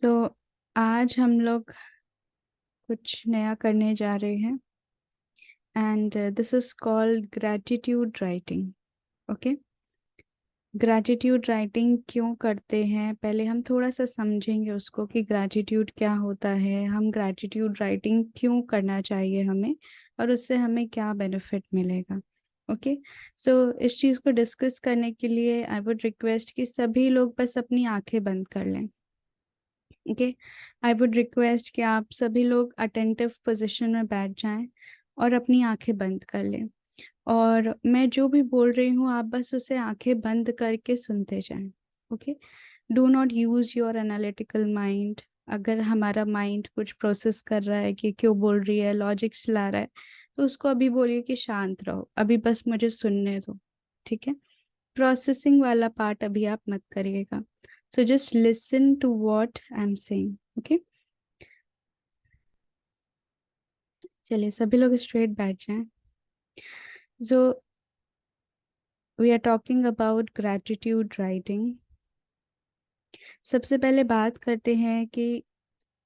सो आज हम लोग कुछ नया करने जा रहे हैं and this is called gratitude writing. Okay, gratitude writing क्यों करते हैं, पहले हम थोड़ा सा समझेंगे उसको कि ग्रैटिट्यूड क्या होता है, हम ग्रैटिट्यूड राइटिंग क्यों करना चाहिए हमें और उससे हमें क्या बेनिफिट मिलेगा। ओके, सो इस चीज़ को डिस्कस करने के लिए आई वुड रिक्वेस्ट कि सभी लोग बस अपनी आंखें बंद कर लें। ओके, आई वुड रिक्वेस्ट कि आप सभी लोग अटेंटिव पोजीशन में बैठ जाएं और अपनी आंखें बंद कर लें और मैं जो भी बोल रही हूँ आप बस उसे आंखें बंद करके सुनते जाएं। Okay, do not use your analytical mind. अगर हमारा माइंड कुछ प्रोसेस कर रहा है कि क्यों बोल रही है, लॉजिक चला रहा है, तो उसको अभी बोलिए कि शांत रहो, अभी बस मुझे सुनने दो। ठीक है, प्रोसेसिंग वाला पार्ट अभी आप मत करिएगा। So just listen to what I am saying. Okay, चलिए सभी लोग स्ट्रेट बैठ जाएं। So we are talking about gratitude writing. सबसे पहले बात करते हैं कि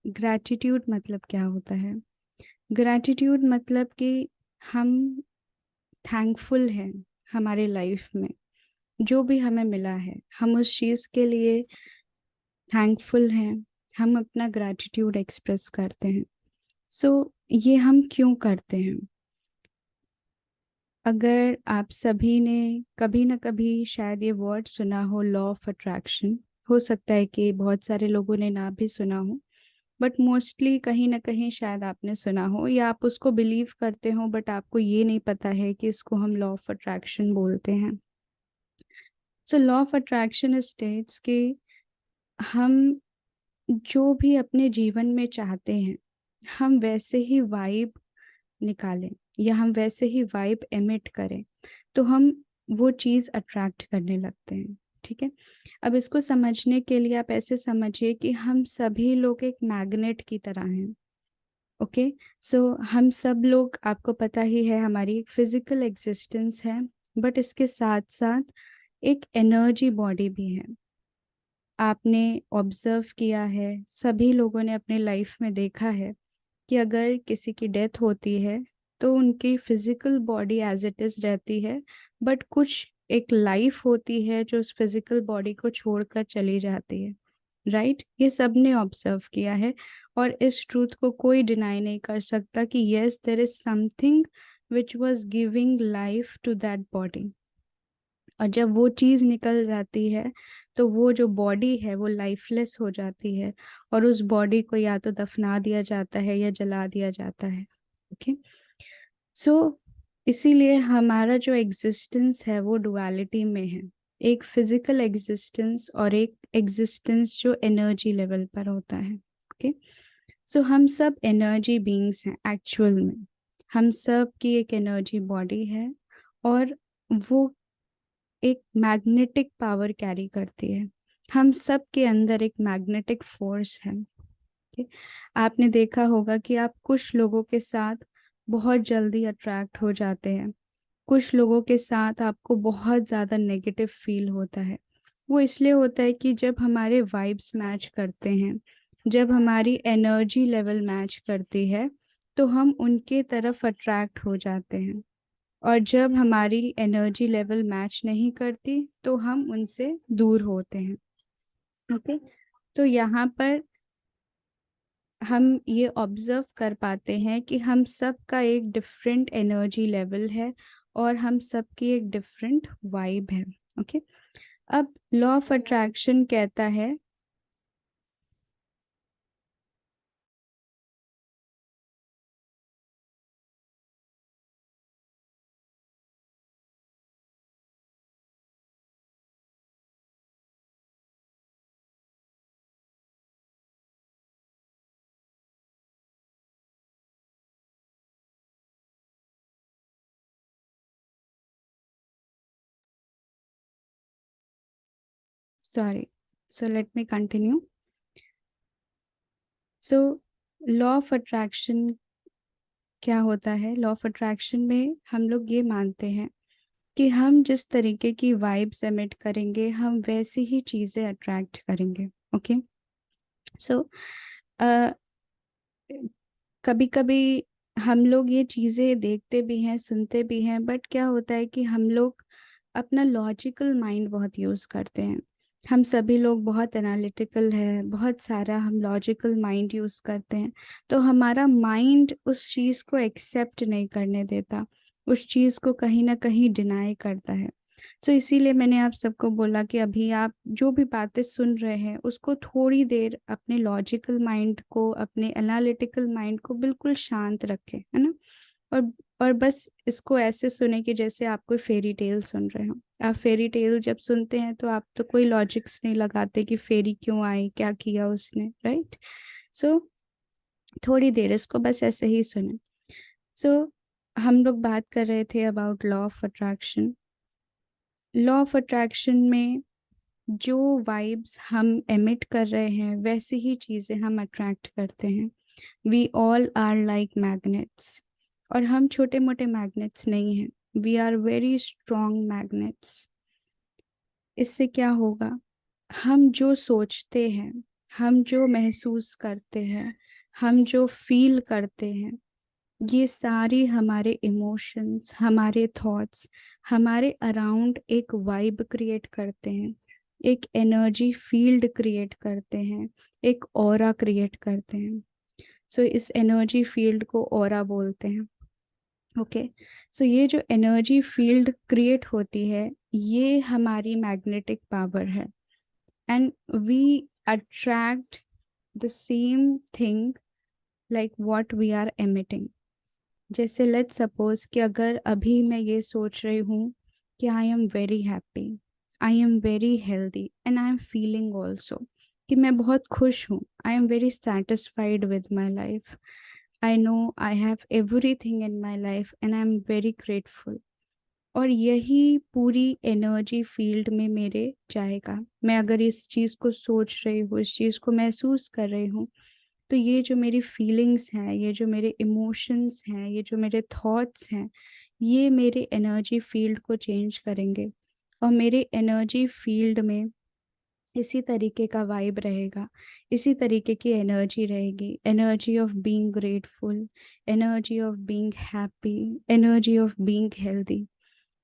ग्रैटिट्यूड मतलब क्या होता है। ग्रैटिट्यूड मतलब कि हम थैंकफुल हैं हमारे लाइफ में, जो भी हमें मिला है हम उस चीज़ के लिए थैंकफुल हैं, हम अपना ग्रैटिट्यूड एक्सप्रेस करते हैं। सो ये हम क्यों करते हैं? अगर आप सभी ने कभी ना कभी शायद ये वर्ड सुना हो, लॉ ऑफ अट्रैक्शन, हो सकता है कि बहुत सारे लोगों ने ना भी सुना हो, बट मोस्टली कहीं ना कहीं शायद आपने सुना हो या आप उसको बिलीव करते हो, बट आपको ये नहीं पता है कि इसको हम लॉ ऑफ अट्रैक्शन बोलते हैं। So law of attraction states कि हम जो भी अपने जीवन में चाहते हैं हम वैसे ही वाइब निकालें या हम वैसे ही वाइब एमिट करें तो हम वो चीज़ अट्रैक्ट करने लगते हैं। ठीक है, अब इसको समझने के लिए आप ऐसे समझिए कि हम सभी लोग एक मैग्नेट की तरह हैं। ओके, सो हम सब लोग, आपको पता ही है, हमारी एक फिजिकल एग्जिस्टेंस है, बट इसके साथ साथ एक एनर्जी बॉडी भी है। आपने ऑब्जर्व किया है, सभी लोगों ने अपने लाइफ में देखा है कि अगर किसी की डेथ होती है तो उनकी physical body as it is रहती है, बट कुछ एक लाइफ होती है जो उस फिजिकल बॉडी को छोड़कर चली जाती है। राइट, ये सब ने ऑब्जर्व किया है और इस ट्रूथ को कोई डिनाई नहीं कर सकता कि yes there is something which was giving life to that body. और जब वो चीज़ निकल जाती है तो वो जो बॉडी है वो लाइफलेस हो जाती है और उस बॉडी को या तो दफना दिया जाता है या जला दिया जाता है। ओके, सो इसीलिए हमारा जो एग्जिस्टेंस है वो डुअलिटी में है, एक फिजिकल एग्जिस्टेंस और एक एग्जिस्टेंस जो एनर्जी लेवल पर होता है। ओके, सो हम सब एनर्जी बीइंग्स हैं एक्चुअल में, हम सब की एक एनर्जी बॉडी है और वो एक मैग्नेटिक पावर कैरी करती है। हम सब के अंदर एक मैग्नेटिक फोर्स है। ठीक? आपने देखा होगा कि आप कुछ लोगों के साथ बहुत जल्दी अट्रैक्ट हो जाते हैं, कुछ लोगों के साथ आपको बहुत ज़्यादा नेगेटिव फील होता है। वो इसलिए होता है कि जब हमारे वाइब्स मैच करते हैं, जब हमारी एनर्जी लेवल मैच करती है तो हम उनके तरफ अट्रैक्ट हो जाते हैं, और जब हमारी एनर्जी लेवल मैच नहीं करती तो हम उनसे दूर होते हैं। ओके, तो यहाँ पर हम ये ऑब्जर्व कर पाते हैं कि हम सब का एक डिफरेंट एनर्जी लेवल है और हम सब की एक डिफरेंट वाइब है। ओके, अब लॉ ऑफ अट्रैक्शन कहता है, sorry, so let me continue. So law of attraction क्या होता है? लॉ ऑफ अट्रैक्शन में हम लोग ये मानते हैं कि हम जिस तरीके की वाइब्स एमिट करेंगे हम वैसी ही चीज़ें अट्रैक्ट करेंगे। ओके, सो कभी कभी हम लोग ये चीज़ें देखते भी हैं, सुनते भी हैं, बट क्या होता है कि हम लोग अपना लॉजिकल माइंड बहुत यूज़ करते हैं। हम सभी लोग बहुत एनालिटिकल है, बहुत सारा हम लॉजिकल माइंड यूज़ करते हैं। तो हमारा माइंड उस चीज़ को एक्सेप्ट नहीं करने देता, उस चीज़ को कहीं ना कहीं डिनाई करता है। सो इसीलिए मैंने आप सबको बोला कि अभी आप जो भी बातें सुन रहे हैं उसको थोड़ी देर अपने लॉजिकल माइंड को, अपने एनालिटिकल माइंड को बिल्कुल शांत रखें, है ना। और और बस इसको ऐसे सुने कि जैसे आप कोई फेरी टेल सुन रहे हो। आप फेरी टेल जब सुनते हैं तो आप तो कोई लॉजिक्स नहीं लगाते कि फेरी क्यों आई, क्या किया उसने, राइट। सो थोड़ी देर इसको बस ऐसे ही सुने। सो हम लोग बात कर रहे थे about law of attraction. Law of attraction में जो वाइब्स हम एमिट कर रहे हैं वैसी ही चीज़ें हम अट्रैक्ट करते हैं। We all are like magnets. और हम छोटे मोटे मैग्नेट्स नहीं हैं, we are very strong magnets. इससे क्या होगा, हम जो सोचते हैं, हम जो महसूस करते हैं, हम जो फील करते हैं, ये सारी हमारे इमोशंस, हमारे थॉट्स हमारे अराउंड एक वाइब क्रिएट करते हैं, एक एनर्जी फील्ड क्रिएट करते हैं, एक ऑरा क्रिएट करते हैं। सो इस एनर्जी फील्ड को ऑरा बोलते हैं। ओके। सो ये जो एनर्जी फील्ड क्रिएट होती है, ये हमारी मैग्नेटिक पावर है। And we attract the same thing like what we are emitting. जैसे लेट्स सपोज कि अगर अभी मैं ये सोच रही हूँ कि I am very happy, I am very healthy and I am feeling also कि मैं बहुत खुश हूँ, I am very satisfied with my life, I know I have everything in my life and I am very grateful. और यही पूरी energy field में मेरे जाएगा। मैं अगर इस चीज़ को सोच रही हूँ, इस चीज़ को महसूस कर रही हूँ, तो ये जो मेरी फीलिंग्स हैं, ये जो मेरे इमोशंस हैं, ये जो मेरे थॉट्स हैं, ये मेरे एनर्जी फील्ड को चेंज करेंगे। और मेरे एनर्जी फील्ड में इसी तरीके का वाइब रहेगा, इसी तरीके की एनर्जी रहेगी, energy of being grateful, energy of being happy, energy of being healthy.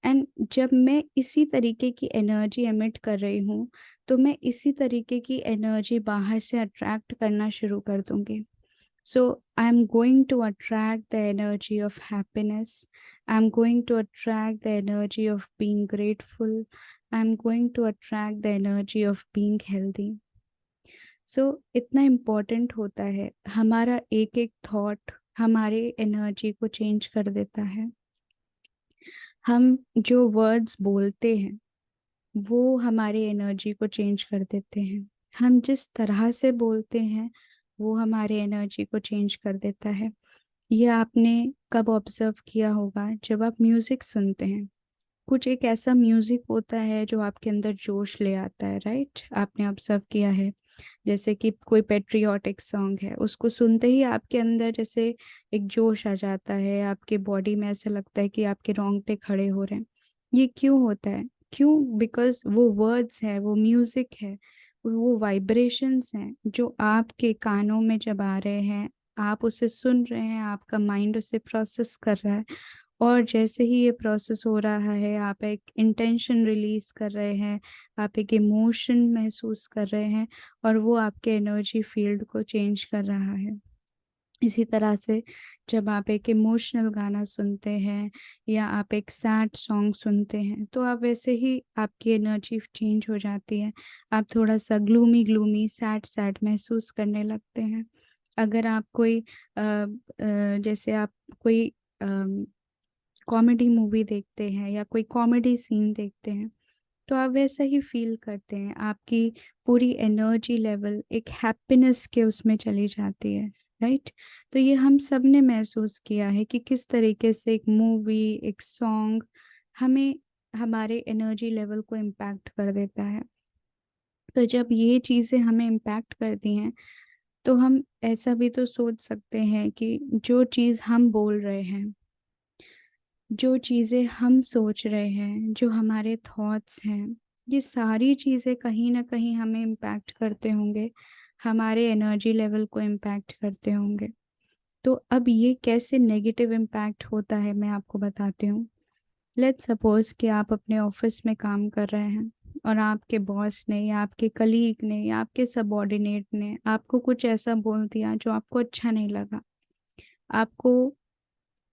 And जब मैं इसी तरीके की एनर्जी एमिट कर रही हूँ, तो मैं इसी तरीके की एनर्जी बाहर से अट्रैक्ट करना शुरू कर दूंगी। So I am going to attract the energy of happiness, I am going to attract the energy of being grateful, I am going to attract the energy of being healthy. So इतना important होता है, हमारा एक एक thought हमारे energy को change कर देता है। हम जो वर्ड्स बोलते हैं वो हमारी एनर्जी को चेंज कर देते हैं। हम जिस तरह से बोलते हैं वो हमारे एनर्जी को चेंज कर देता है। ये आपने कब ऑब्जर्व किया होगा, जब आप म्यूजिक सुनते हैं, कुछ एक ऐसा म्यूजिक होता है जो आपके अंदर जोश ले आता है, राइट। आपने ऑब्जर्व किया है, जैसे कि कोई पेट्रियाटिक सॉन्ग है, उसको सुनते ही आपके अंदर जैसे एक जोश आ जाता है, आपके बॉडी में ऐसा लगता है कि आपके रोंगटे खड़े हो रहे हैं। ये क्यों होता है? क्यों? बिकॉज वो वर्ड्स है, वो म्यूजिक है, वो वाइब्रेशंस हैं जो आपके कानों में जब आ रहे हैं, आप उसे सुन रहे हैं, आपका माइंड उसे प्रोसेस कर रहा है। और जैसे ही ये प्रोसेस हो रहा है, आप एक इंटेंशन रिलीज कर रहे हैं, आप एक इमोशन महसूस कर रहे हैं, और वो आपके एनर्जी फील्ड को चेंज कर रहा है। इसी तरह से जब आप एक इमोशनल गाना सुनते हैं या आप एक सैड सॉन्ग सुनते हैं, तो आप वैसे ही आपकी एनर्जी चेंज हो जाती है। आप थोड़ा सा ग्लूमी ग्लूमी सैड सैड महसूस करने लगते हैं। अगर आप कोई जैसे आप कोई कॉमेडी मूवी देखते हैं या कोई कॉमेडी सीन देखते हैं, तो आप वैसा ही फील करते हैं। आपकी पूरी एनर्जी लेवल एक हैप्पीनेस के उसमें चली जाती है, राइट। तो ये हम सब ने महसूस किया है कि किस तरीके से एक मूवी, एक सॉन्ग हमें हमारे एनर्जी लेवल को इम्पैक्ट कर देता है। तो जब ये चीज़ें हमें इम्पैक्ट करती हैं, तो हम ऐसा भी तो सोच सकते हैं कि जो चीज़ हम बोल रहे हैं, जो चीज़ें हम सोच रहे हैं, जो हमारे थॉट्स हैं, ये सारी चीज़ें कहीं ना कहीं हमें इम्पैक्ट करते होंगे हमारे एनर्जी लेवल को इम्पैक्ट करते होंगे। तो अब ये कैसे नेगेटिव इम्पैक्ट होता है मैं आपको बताती हूँ। लेट्स सपोज कि आप अपने ऑफिस में काम कर रहे हैं और आपके बॉस ने या आपके कलीग ने या आपके सबॉर्डिनेट ने आपको कुछ ऐसा बोल दिया जो आपको अच्छा नहीं लगा। आपको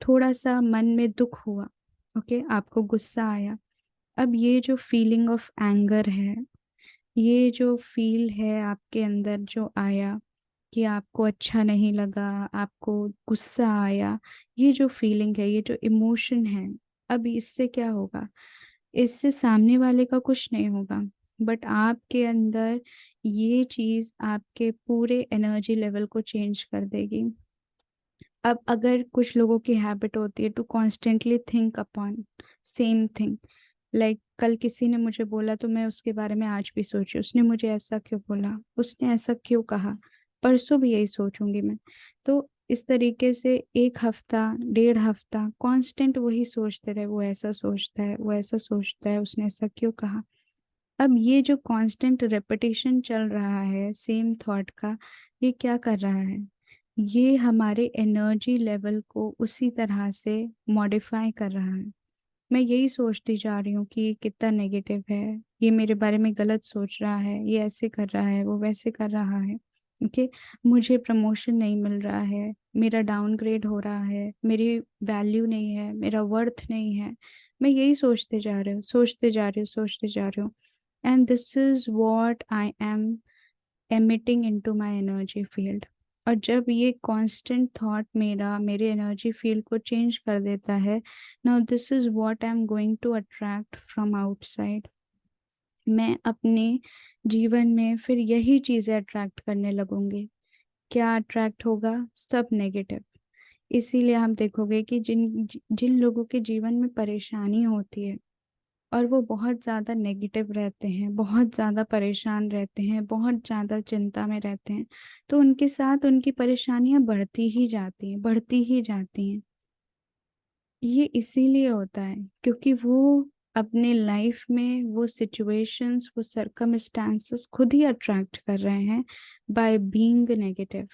थोड़ा सा मन में दुख हुआ, ओके, आपको गुस्सा आया। अब ये जो फीलिंग ऑफ एंगर है, ये जो फील है आपके अंदर जो आया कि आपको अच्छा नहीं लगा, आपको गुस्सा आया, ये जो फीलिंग है, ये जो इमोशन है, अब इससे क्या होगा? इससे सामने वाले का कुछ नहीं होगा, बट आपके अंदर ये चीज आपके पूरे एनर्जी लेवल को चेंज कर देगी। अब अगर कुछ लोगों की हैबिट होती है to constantly think upon same thing, like कल किसी ने मुझे बोला तो मैं उसके बारे में आज भी सोची, उसने मुझे ऐसा क्यों बोला, उसने ऐसा क्यों कहा, परसों भी यही सोचूंगी मैं। तो इस तरीके से एक हफ्ता, डेढ़ हफ्ता कांस्टेंट वही सोचते रहे, वो ऐसा सोचता है, वो ऐसा सोचता है, उसने ऐसा क्यों कहा। अब ये जो कांस्टेंट रेपिटेशन चल रहा है सेम थॉट का, ये क्या कर रहा है? ये हमारे एनर्जी लेवल को उसी तरह से मॉडिफाई कर रहा है। मैं यही सोचती जा रही हूँ कि ये कितना नेगेटिव है, ये मेरे बारे में गलत सोच रहा है, ये ऐसे कर रहा है, वो वैसे कर रहा है। ओके, मुझे प्रमोशन नहीं मिल रहा है, मेरा डाउनग्रेड हो रहा है, मेरी वैल्यू नहीं है, मेरा वर्थ नहीं है। मैं यही सोचते जा रही हूँ, सोचते जा रही हूँ, सोचते जा रही हूँ। And this is what I am emitting into my energy field। और जब ये constant thought मेरा मेरे एनर्जी फील्ड को चेंज कर देता है, now this is what I'm going to attract from outside। मैं अपने जीवन में फिर यही चीज़ें अट्रैक्ट करने लगूंगी। क्या अट्रैक्ट होगा? सब नेगेटिव। इसीलिए हम देखोगे कि जिन जिन लोगों के जीवन में परेशानी होती है और वो बहुत ज़्यादा नेगेटिव रहते हैं, बहुत ज़्यादा परेशान रहते हैं, बहुत ज़्यादा चिंता में रहते हैं, तो उनके साथ उनकी परेशानियां बढ़ती ही जाती हैं, बढ़ती ही जाती हैं। ये इसीलिए होता है क्योंकि वो अपने लाइफ में वो सिचुएशंस, वो सरकमस्टांसेस खुद ही अट्रैक्ट कर रहे हैं by being negative.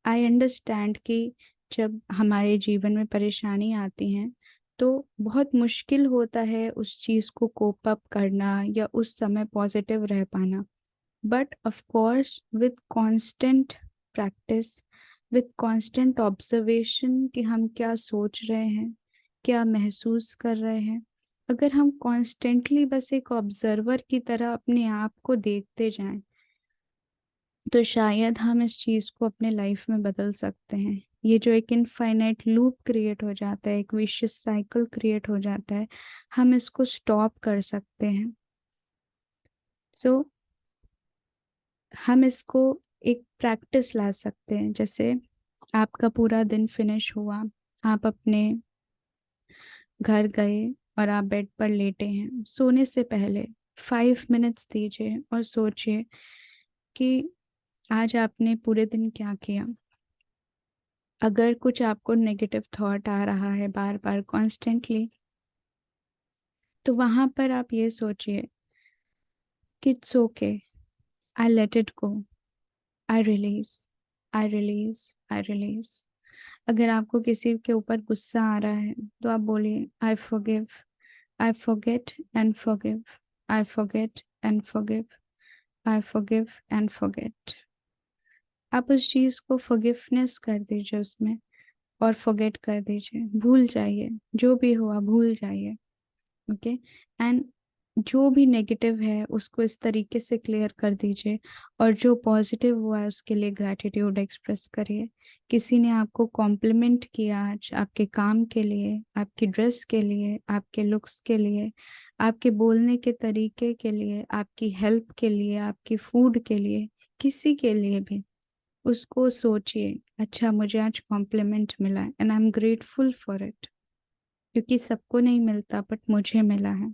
I understand कि जब हमारे जीवन में परेशानी आती है तो बहुत मुश्किल होता है उस चीज़ को कोप अप करना या उस समय पॉजिटिव रह पाना। But of course with constant practice, with constant observation कि हम क्या सोच रहे हैं, क्या महसूस कर रहे हैं, अगर हम कॉन्स्टेंटली बस एक ऑब्जर्वर की तरह अपने आप को देखते जाएं, तो शायद हम इस चीज को अपने लाइफ में बदल सकते हैं। ये जो एक इनफाइनाइट लूप क्रिएट हो जाता है, एक विशियस साइकिल क्रिएट हो जाता है, हम इसको स्टॉप कर सकते हैं। सो हम इसको एक प्रैक्टिस ला सकते हैं। जैसे आपका पूरा दिन फिनिश हुआ, आप अपने घर गए और आप बेड पर लेटे हैं, सोने से पहले 5 मिनट्स दीजिए और सोचिए कि आज आपने पूरे दिन क्या किया। अगर कुछ आपको नेगेटिव थॉट आ रहा है बार बार कॉन्स्टेंटली, तो वहां पर आप ये सोचिए कि it's okay, I let it go, I release, I release, I release. अगर आपको किसी के ऊपर गुस्सा आ रहा है तो आप बोलिए I forgive, I forget and forgive, I forget and forgive, I forgive and forget. आप उस चीज को फॉरगिवनेस कर दीजिए उसमें और फॉरगेट कर दीजिए, भूल जाइए, जो भी हुआ भूल जाइए। ओके, एंड जो भी नेगेटिव है उसको इस तरीके से क्लियर कर दीजिए और जो पॉजिटिव हुआ है उसके लिए ग्रैटिट्यूड एक्सप्रेस करिए। किसी ने आपको कॉम्प्लीमेंट किया आज आपके काम के लिए, आपकी ड्रेस के लिए, आपके लुक्स के लिए, आपके बोलने के तरीके के लिए, आपकी हेल्प के लिए, आपकी फूड के लिए, किसी के लिए भी, उसको सोचिए अच्छा मुझे आज कॉम्प्लीमेंट मिला है and I am grateful for it, क्योंकि सबको नहीं मिलता बट मुझे मिला है।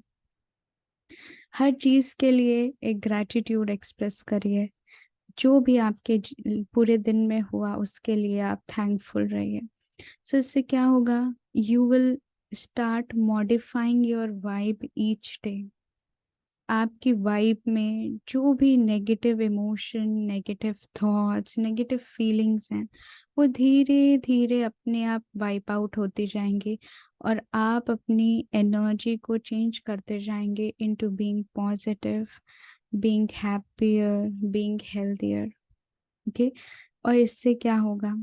हर चीज के लिए एक ग्रैटिट्यूड एक्सप्रेस करिए। जो भी आपके पूरे दिन में हुआ उसके लिए आप थैंकफुल रहिए। सो इससे क्या होगा? You will start modifying your vibe each day. आपकी वाइब में जो भी negative emotion, negative thoughts, negative feelings हैं, वो धीरे धीरे अपने आप वाइप आउट होती जाएंगी और आप अपनी एनर्जी को चेंज करते जाएंगे into being positive, being happier, being healthier. Okay. और इससे क्या होगा?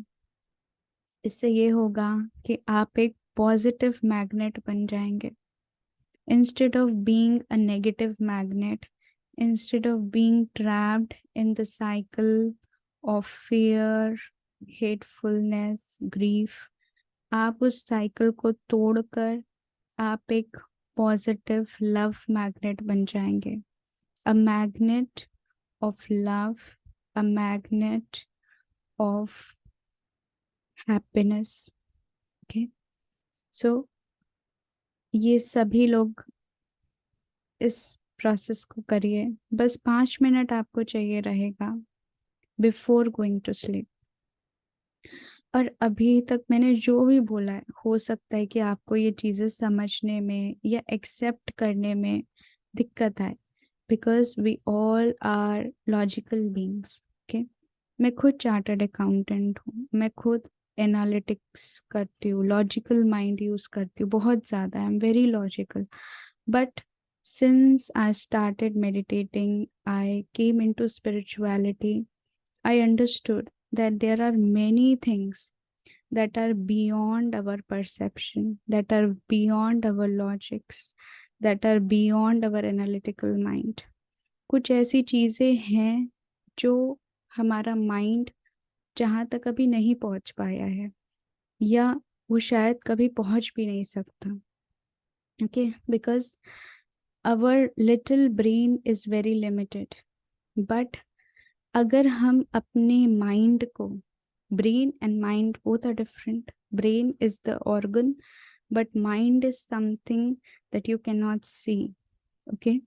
इससे ये होगा कि आप एक पॉजिटिव मैग्नेट बन जाएंगे, instead of being a negative magnet, instead of being trapped in the cycle of fear, hatefulness, grief। आप उस साइकिल को तोड़कर आप एक पॉजिटिव लव मैग्नेट बन जाएंगे, a magnet of love, a magnet of happiness. Okay. So ये सभी लोग इस प्रोसेस को करिए, बस 5 मिनट आपको चाहिए रहेगा बिफोर गोइंग टू स्लीप। और अभी तक मैंने जो भी बोला है, हो सकता है कि आपको ये चीज़ें समझने में या एक्सेप्ट करने में दिक्कत आए, because we all are logical beings. Okay. मैं खुद चार्टर्ड अकाउंटेंट हूँ, मैं खुद एनालिटिक्स करती हूँ, लॉजिकल माइंड यूज़ करती हूँ बहुत ज़्यादा, आई am very logical. But since I started meditating, I came into spirituality, I understood that there are many things that are beyond our perception, that are beyond our logics, that are beyond our analytical mind। कुछ ऐसी चीज़ें हैं जो हमारा mind जहाँ तक अभी नहीं पहुँच पाया है, या वो शायद कभी पहुँच भी नहीं सकता। Okay. Because our little brain is very limited, but अगर हम अपने माइंड को, brain and mind both are different, brain is the organ but mind is something that you can not see. Okay.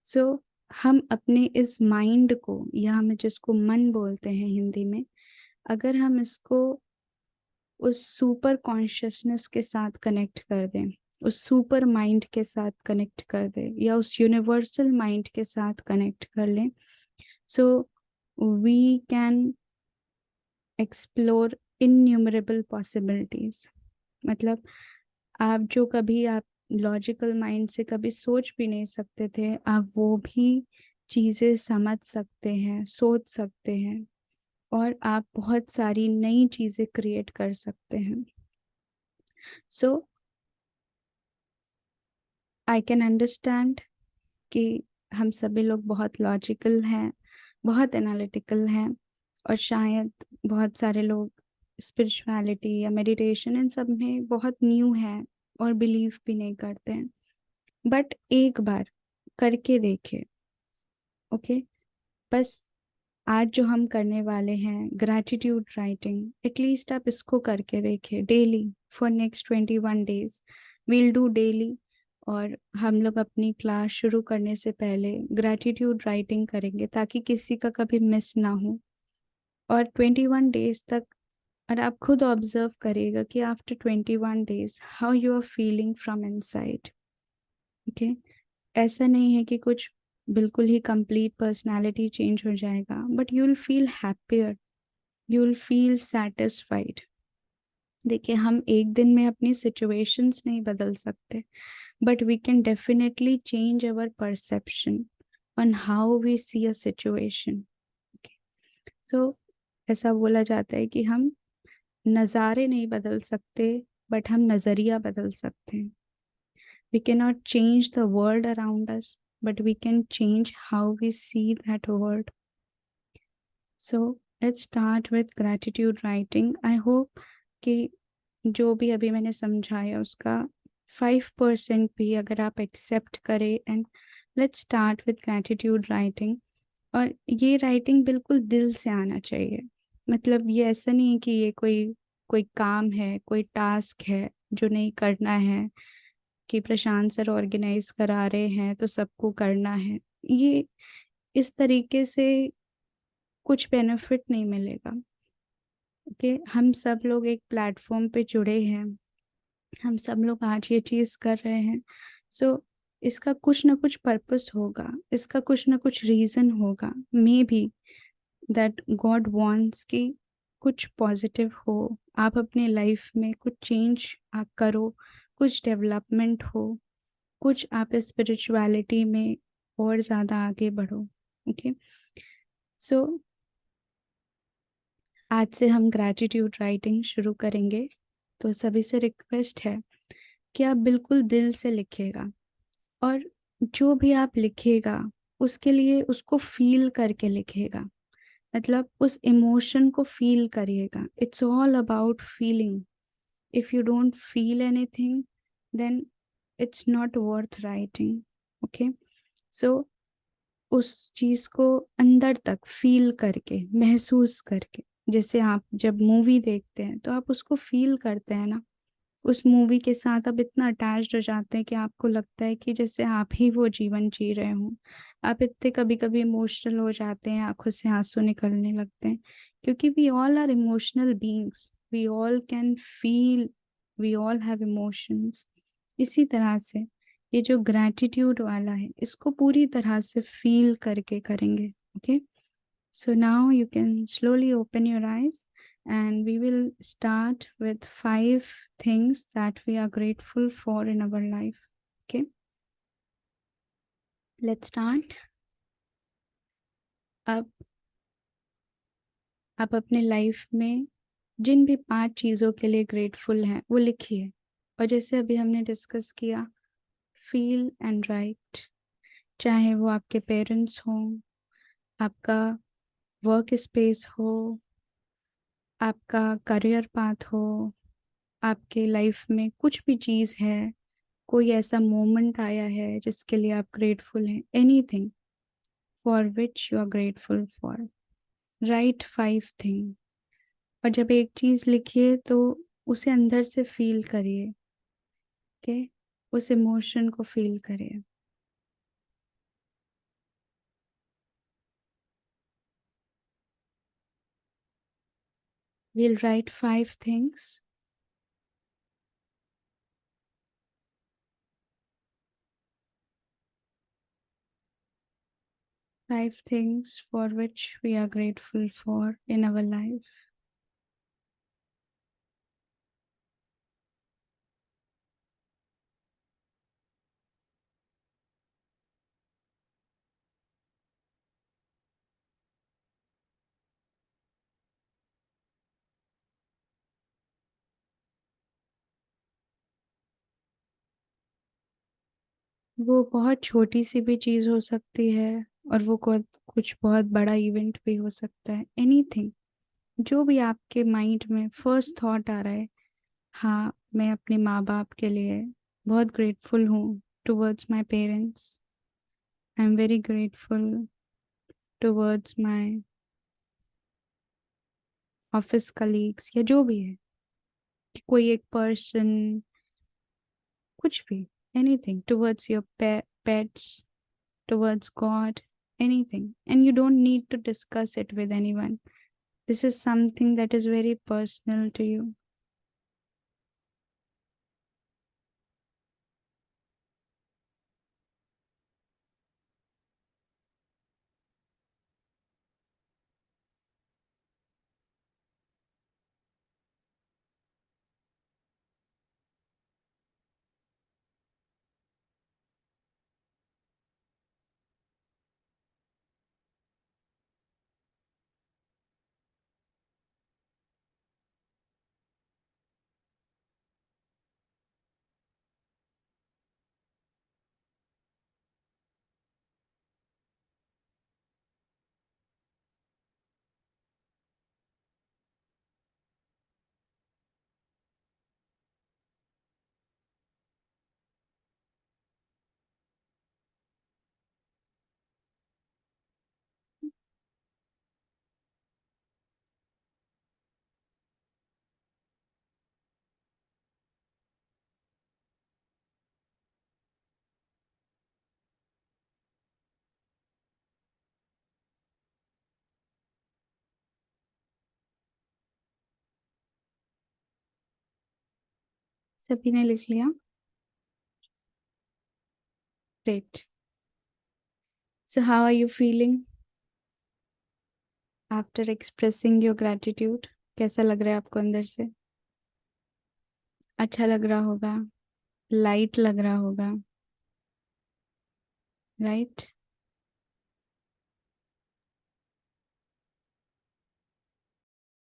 So हम अपने इस mind को, या हम जिसको मन बोलते हैं हिंदी में, अगर हम इसको उस सुपर कॉन्शियसनेस के साथ कनेक्ट कर दें, उस सुपर माइंड के साथ कनेक्ट कर दें, या उस यूनिवर्सल माइंड के साथ कनेक्ट कर लें, so we can explore innumerable possibilities. मतलब आप जो कभी आप लॉजिकल माइंड से कभी सोच भी नहीं सकते थे, आप वो भी चीज़ें समझ सकते हैं, सोच सकते हैं, और आप बहुत सारी नई चीज़ें क्रिएट कर सकते हैं। सो आई कैन अंडरस्टैंड कि हम सभी लोग बहुत लॉजिकल हैं, बहुत एनालिटिकल हैं, और शायद बहुत सारे लोग स्पिरिचुअलिटी या मेडिटेशन इन सब में बहुत न्यू हैं और बिलीव भी नहीं करते हैं। बट एक बार करके देखिए। ओके। बस आज जो हम करने वाले हैं ग्रैटिट्यूड राइटिंग, एटलीस्ट आप इसको करके देखिए daily for next 21 days। We'll do daily. और हम लोग अपनी क्लास शुरू करने से पहले ग्रैटिट्यूड राइटिंग करेंगे ताकि किसी का कभी मिस ना हो। और 21 days तक, और आप खुद ऑब्जर्व करिएगा कि after 21 days how you are feeling from inside. Okay. ऐसा नहीं है कि कुछ बिल्कुल ही कंप्लीट पर्सनालिटी चेंज हो जाएगा, but you will feel happier, you will feel satisfied. देखिए, हम एक दिन में अपनी सिचुएशंस नहीं बदल सकते, but we can definitely change our perception on how we see a situation. So ऐसा बोला जाता है कि हम नज़ारे नहीं बदल सकते, बट हम नज़रिया बदल सकते हैं। We cannot change the world around us, but we can change how we see that world. So let's start with gratitude writing. I hope कि जो भी अभी मैंने समझाया उसका 5% भी अगर आप एक्सेप्ट करें, and let's start with gratitude writing. और ये राइटिंग बिल्कुल दिल से आना चाहिए। मतलब ये ऐसा नहीं है कि ये कोई कोई काम है, कोई टास्क है जो नहीं करना है, कि प्रशांत सर ऑर्गेनाइज करा रहे हैं तो सबको करना है। ये इस तरीके से कुछ बेनिफिट नहीं मिलेगा। ओके। हम सब लोग एक प्लेटफॉर्म पे जुड़े हैं, हम सब लोग आज ये चीज़ कर रहे हैं। सो इसका कुछ ना कुछ पर्पस होगा, इसका कुछ ना कुछ रीजन होगा। May be that God wants कि कुछ पॉजिटिव हो, आप अपने लाइफ में कुछ चेंज आप करो, कुछ डेवलपमेंट हो, कुछ आप स्पिरिचुअलिटी में और ज़्यादा आगे बढ़ो। ओके, सो आज से हम ग्रैटिट्यूड राइटिंग शुरू करेंगे। तो सभी से रिक्वेस्ट है कि आप बिल्कुल दिल से लिखिएगा, और जो भी आप लिखिएगा उसके लिए उसको फील करके लिखिएगा। मतलब उस इमोशन को फील करिएगा। It's all about feeling. If you don't feel anything, then it's not worth writing. Okay, so उस चीज को अंदर तक फील करके, महसूस करके, जैसे आप जब मूवी देखते हैं तो आप उसको फील करते हैं ना, उस मूवी के साथ आप इतना अटैच्ड हो जाते हैं कि आपको लगता है कि जैसे आप ही वो जीवन जी रहे हो। आप इतने कभी कभी इमोशनल हो जाते हैं, आंखों से आंसू निकलने लगते हैं, क्योंकि we all are emotional beings, we all can feel, we all have emotions. इसी तरह से ये जो ग्रैटिट्यूड वाला है, इसको पूरी तरह से फील करके करेंगे। Okay, so now you can slowly open your eyes, and we will start with 5 things that we are grateful for in our life. Okay, let's start. अब आप अपने लाइफ में जिन भी 5 चीज़ों के लिए ग्रेटफुल हैं वो लिखिए। और जैसे अभी हमने डिस्कस किया, फील एंड राइट, चाहे वो आपके पेरेंट्स हों, आपका वर्क स्पेस हो, आपका करियर पाथ हो, आपके लाइफ में कुछ भी चीज़ है, कोई ऐसा मोमेंट आया है जिसके लिए आप ग्रेटफुल हैं, anything for which you are grateful for, write 5 thing. और जब एक चीज़ लिखिए तो उसे अंदर से फील करिए। ओके, उस इमोशन को फील करिए। We'll write 5 things. 5 things for which we are grateful for in our life. वो बहुत छोटी सी भी चीज़ हो सकती है, और वो कुछ बहुत बड़ा इवेंट भी हो सकता है। एनीथिंग, जो भी आपके माइंड में फर्स्ट थॉट आ रहा है। हाँ, मैं अपने माँ बाप के लिए बहुत ग्रेटफुल हूँ, towards my parents. I am very grateful towards my office colleagues, या जो भी है, कि कोई एक पर्सन, कुछ भी, anything towards your pets, towards God, anything. And you don't need to discuss it with anyone. This is something that is very personal to you. सभी ने लिख लिया? Great. So how are you feeling after expressing your gratitude? कैसा लग रहा है आपको अंदर से? अच्छा लग रहा होगा, लाइट लग रहा होगा, राइट?